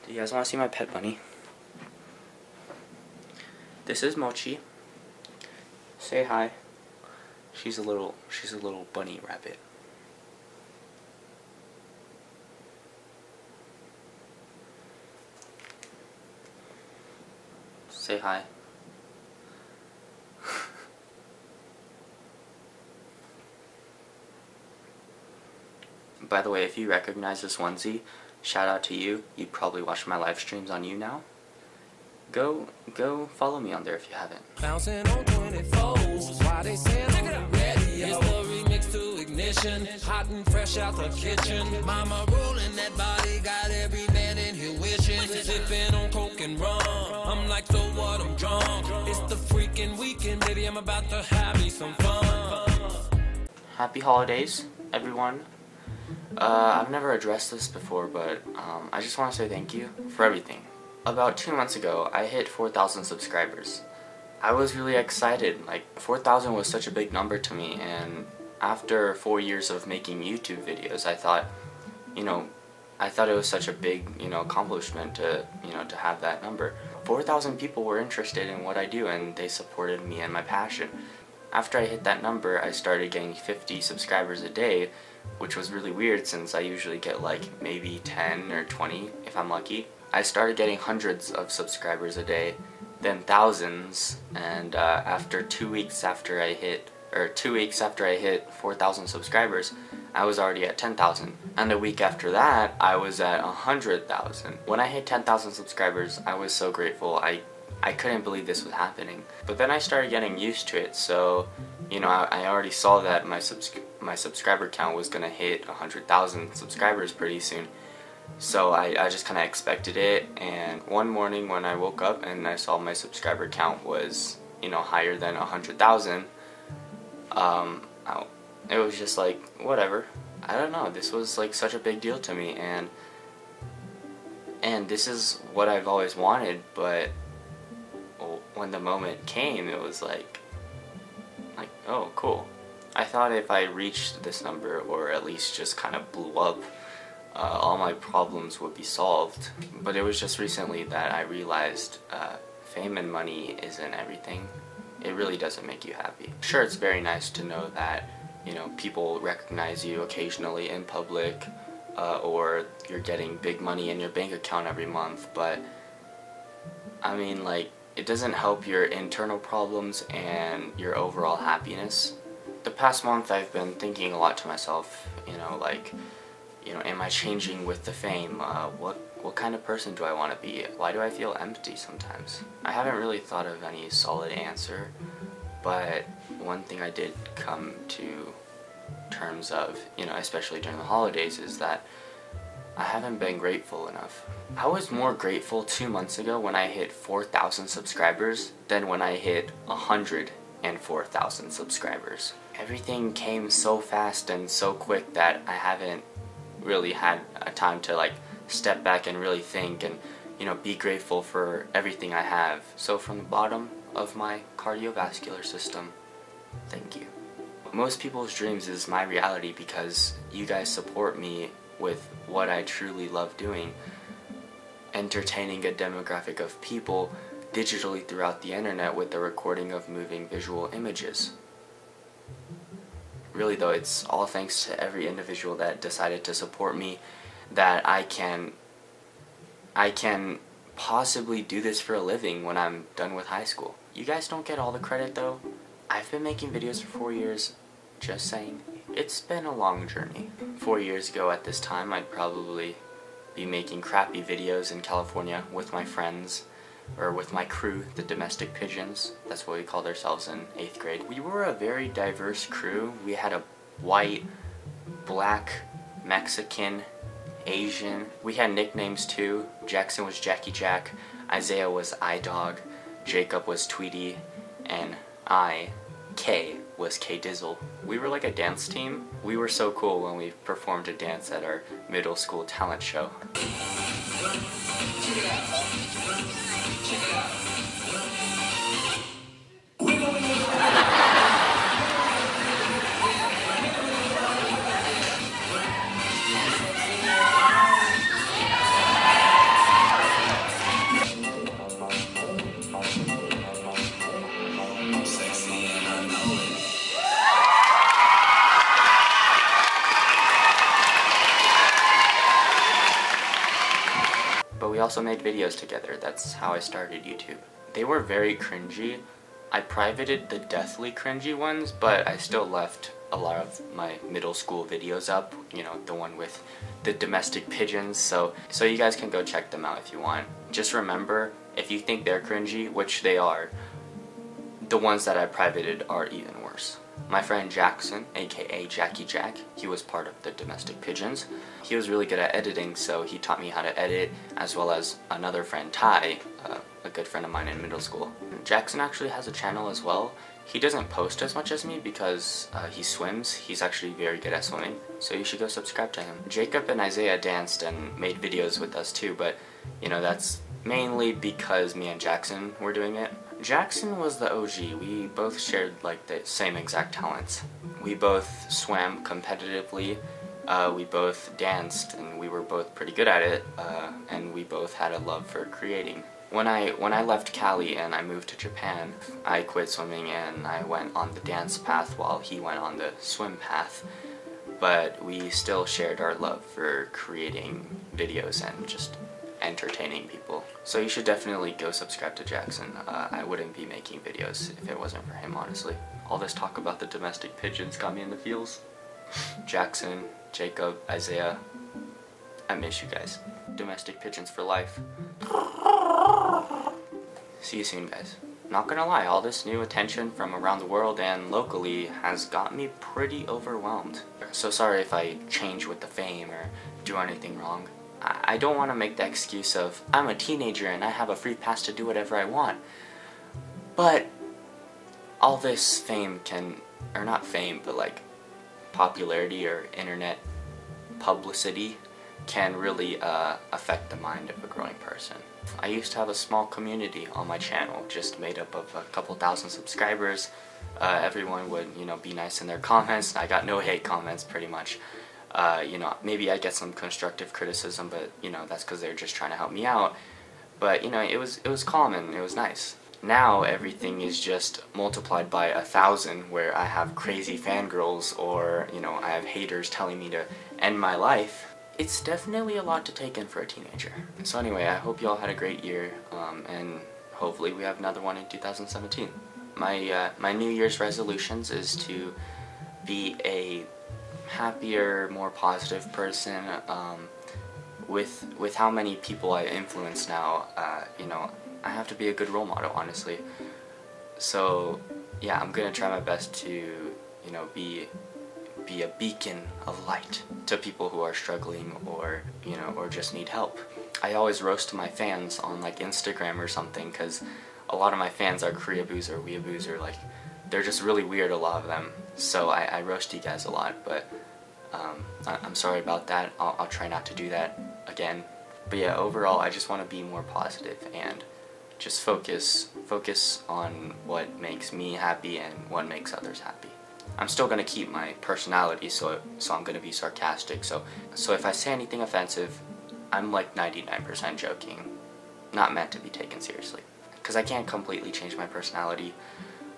Do you guys want to see my pet bunny? This is Mochi. Say hi. She's a little bunny rabbit. Say hi. By the way, if you recognize this onesie, shout out to you. You probably watch my live streams on YouNow. Go follow me on there if you haven't. Bouncing on 24s, why they say I'm on the radio? It's the remix to Ignition, hot and fresh out the kitchen. Mama rolling that body, got every man in here wishing. Sipping on coke and rum, I'm like, so what, I'm drunk. It's the freaking weekend, baby, I'm about to have me some fun. Happy holidays, everyone. I've never addressed this before, but I just want to say thank you for everything. About 2 months ago, I hit 4,000 subscribers. I was really excited. Like, 4,000 was such a big number to me, and after 4 years of making YouTube videos, I thought it was such a big, accomplishment to have that number. 4,000 people were interested in what I do, and they supported me and my passion. After I hit that number, I started getting 50 subscribers a day, which was really weird since I usually get like maybe 10 or 20 if I'm lucky. I started getting hundreds of subscribers a day, then thousands, and after 2 weeks after I hit 4,000 subscribers, I was already at 10,000. And a week after that, I was at 100,000. When I hit 10,000 subscribers, I was so grateful. I couldn't believe this was happening. But then I started getting used to it, so I already saw that my subscriber count was gonna hit 100,000 subscribers pretty soon. So I just kind of expected it, and one morning when I woke up and I saw my subscriber count was higher than 100,000, it was just like, whatever. I don't know, this was like such a big deal to me, and this is what I've always wanted, but when the moment came, it was like, oh, cool. I thought if I reached this number, or at least just kind of blew up, all my problems would be solved. But it was just recently that I realized fame and money isn't everything. It really doesn't make you happy. Sure, it's very nice to know that people recognize you occasionally in public, or you're getting big money in your bank account every month, but I mean, like, it doesn't help your internal problems and your overall happiness. The past month I've been thinking a lot to myself, am I changing with the fame? What kind of person do I want to be? Why do I feel empty sometimes? I haven't really thought of any solid answer, but one thing I did come to terms of, especially during the holidays, is that I haven't been grateful enough. I was more grateful 2 months ago when I hit 4,000 subscribers than when I hit 104,000 subscribers. Everything came so fast and so quick that I haven't really had a time to step back and really think and be grateful for everything I have. So from the bottom of my cardiovascular system, thank you. Most people's dreams is my reality because you guys support me with what I truly love doing, entertaining a demographic of people digitally throughout the internet with the recording of moving visual images. Really though, it's all thanks to every individual that decided to support me, that I can possibly do this for a living when I'm done with high school. You guys don't get all the credit though. I've been making videos for 4 years, just saying. It's been a long journey. 4 years ago at this time, I'd probably be making crappy videos in California with my friends, or with my crew, the Domestic Pigeons. That's what we called ourselves in 8th grade. We were a very diverse crew. We had a white, black, Mexican, Asian. We had nicknames too. Jackson was Jackie Jack, Isaiah was iDog, Jacob was Tweety, and K was K Dizzle. We were like a dance team. We were so cool when we performed a dance at our middle school talent show. but we also made videos together. That's how I started YouTube. They were very cringy. I privated the deathly cringy ones, but I still left a lot of my middle school videos up, you know, the one with the domestic pigeons, so you guys can go check them out if you want. Just remember, if you think they're cringy, which they are, the ones that I privated are even worse. My friend Jackson, aka Jackie Jack, he was part of the domestic pigeons. He was really good at editing, so he taught me how to edit, as well as another friend, Ty, a good friend of mine in middle school. Jackson actually has a channel as well. He doesn't post as much as me because he swims. He's actually very good at swimming, so you should go subscribe to him. Jacob and Isaiah danced and made videos with us too, but you know, that's mainly because me and Jackson were doing it. Jackson was the OG. We both shared like the same exact talents. We both swam competitively, we both danced, and we were both pretty good at it, and we both had a love for creating. When I left Cali and I moved to Japan, I quit swimming and I went on the dance path while he went on the swim path. But we still shared our love for creating videos and just entertaining people. So you should definitely go subscribe to Jackson. I wouldn't be making videos if it wasn't for him, honestly. All this talk about the domestic pigeons got me in the feels. Jackson, Jacob, Isaiah, I miss you guys. Domestic pigeons for life. See you soon, guys. Not gonna lie, all this new attention from around the world and locally has got me pretty overwhelmed. So sorry if I change with the fame or do anything wrong. I don't want to make the excuse of, I'm a teenager and I have a free pass to do whatever I want. But all this fame can, or not fame, but like popularity or internet publicity can really affect the mind of a growing person. I used to have a small community on my channel, just made up of a couple thousand subscribers. Everyone would, you know, be nice in their comments. I got no hate comments, pretty much. You know, maybe I get some constructive criticism, but you know, that's because they're just trying to help me out. But you know, it was calm and it was nice. Now everything is just multiplied by 1,000, where I have crazy fangirls, or you know, I have haters telling me to end my life. It's definitely a lot to take in for a teenager. So anyway, I hope y'all had a great year, and hopefully we have another one in 2017. My New Year's resolutions is to be a happier, more positive person. With how many people I influence now, you know, I have to be a good role model, honestly. So yeah, I'm gonna try my best to, you know, be a beacon of light to people who are struggling, or you know, or just need help. I always roast my fans on like Instagram or something, because a lot of my fans are Koreaboos or Weeaboos, or like they're just really weird, a lot of them. So I roast you guys a lot, but I'm sorry about that. I'll try not to do that again. But yeah, overall I just want to be more positive and just focus on what makes me happy and what makes others happy. I'm still going to keep my personality, so I'm going to be sarcastic. So if I say anything offensive, I'm like 99% joking, not meant to be taken seriously. Because I can't completely change my personality.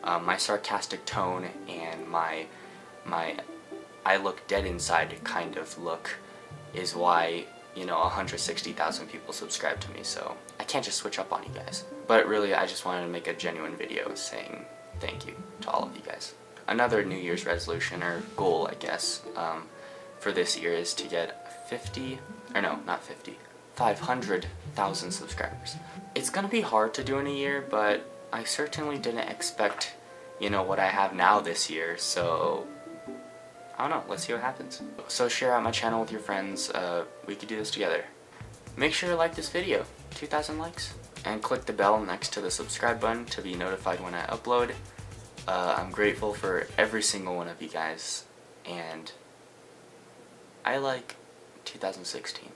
My sarcastic tone and my I look dead inside kind of look is why, you know, 160,000 people subscribe to me, so I can't just switch up on you guys. But really, I just wanted to make a genuine video saying thank you to all of you guys. Another New Year's resolution, or goal, I guess, for this year is to get 500,000 subscribers. It's gonna be hard to do in a year, but I certainly didn't expect, you know, what I have now this year, so I don't know, let's see what happens. So share out my channel with your friends, we could do this together. Make sure to like this video, 2,000 likes, and click the bell next to the subscribe button to be notified when I upload. I'm grateful for every single one of you guys, and I like 2016.